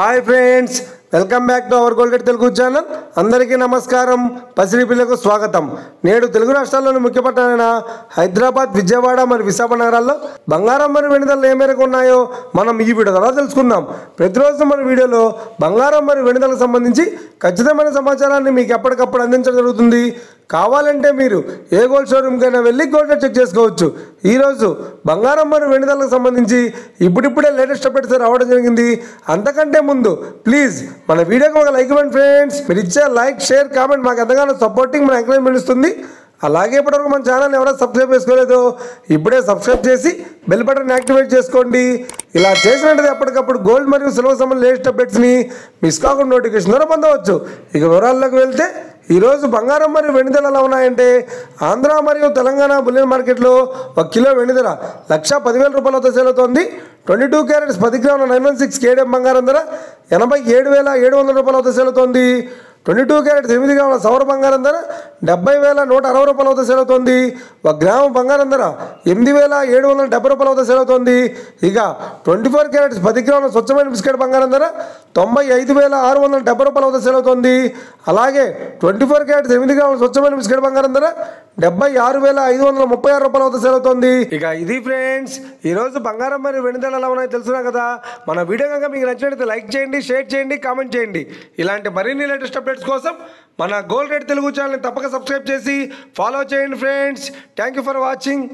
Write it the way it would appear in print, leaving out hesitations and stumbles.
Hi friends, welcome back to our gold Telugu channel. అందరికీ నమస్కారం. పసిడి పిల్లకు స్వాగతం. నేడు తెలుగు రాష్ట్రాల్లోని ముఖ్య పట్టణాలైన హైదరాబాద్, విజయవాడ మరియు విశాఖ నగరాల్లో బంగారం మరియు వెండి ధరలు ఏ మేరకు ఉన్నాయో మనం ఈ వీడియో ద్వారా తెలుసుకుందాం. ప్రతిరోజు మన వీడియోలో బంగారం మరియు వెండి ధరలకు సంబంధించి ఖచ్చితమైన సమాచారాన్ని మీకు ఎప్పటికప్పుడు అందించడం జరుగుతుంది. కావాలంటే మీరు ఏ గోల్డ్ షోరూమ్కైనా వెళ్ళి గోల్డ్ రేట్ చెక్ చేసుకోవచ్చు. ఈరోజు బంగారం మరియు వెండి ధరలకు సంబంధించి ఇప్పుడిప్పుడే లేటెస్ట్ అప్డేట్స్ రావడం జరిగింది. అంతకంటే ముందు ప్లీజ్ మన వీడియోకి ఒక లైక్ ఇవ్వండి ఫ్రెండ్స్. మీరు ఇచ్చే లైక్, షేర్, కామెంట్ మాకు ఎంతగానో సపోర్టింగ్, మన ఎంకరేజ్మెంట్ ఇస్తుంది. అలాగే ఇప్పటివరకు మన ఛానల్ ఎవరైనా సబ్స్క్రైబ్ చేసుకోలేదో ఇప్పుడే సబ్స్క్రైబ్ చేసి బెల్ బటన్ యాక్టివేట్ చేసుకోండి. ఇలా చేసినట్టు ఎప్పటికప్పుడు గోల్డ్ మరియు సిల్వర్ సంబంధించిన లేటెస్ట్ అప్డేట్స్ని మిస్ కాకుండా నోటిఫికేషన్ ద్వారా పొందవచ్చు. ఇక వివరాల్లోకి వెళ్తే ఈరోజు బంగారం మరియు వెండి ధరలు ఎలా ఉన్నాయంటే, ఆంధ్ర మరియు తెలంగాణ బులియన్ మార్కెట్లో 1 కిలో వెండి ధర 1,10,000 రూపాయలతో సేల్ అవుతోంది. 22 క్యారెట్స్ 10 గ్రాముల 916 కేడిఎం బంగారం ధర 87,700 రూపాయలతో సేల్ అవుతోంది. 22 క్యారెట్స్ 8 గ్రాముల సౌర బంగారం ధర 70,160 రూపాయలతో సేల్ అవుతోంది. 1 గ్రాము బంగారం ధర 8,770 రూపాయలతో సేల్ అవుతోంది. ఇక 24 క్యారెట్స్ 10 గ్రాముల స్వచ్ఛమైన బిస్కెట్ బంగారం ధర 95,670 రూపాయలతో సేల్ అవుతోంది. అలాగే 24 క్యారెట్స్ 8 గ్రాముల స్వచ్ఛమైన బిస్కెట్ బంగారం ధర 76,536 రూపాయలతో సేల్ అవుతోంది. ఇక ఇది ఫ్రెండ్స్, ఈరోజు బంగారం మరియు వెండి ధరలు ఎలా ఉన్నాయో తెలుసునా కదా. మన వీడియో కనుక మీకు నచ్చినట్లయితే లైక్ చేయండి, షేర్ చేయండి, కామెంట్ చేయండి. ఇలాంటి మరిన్ని లేటెస్ట్ అప్డేట్స్ కోసం మన గోల్డ్ రేట్ తెలుగు ఛానల్ని తప్పక సబ్స్క్రైబ్ చేసి ఫాలో చేయండి friends. Thank you for watching.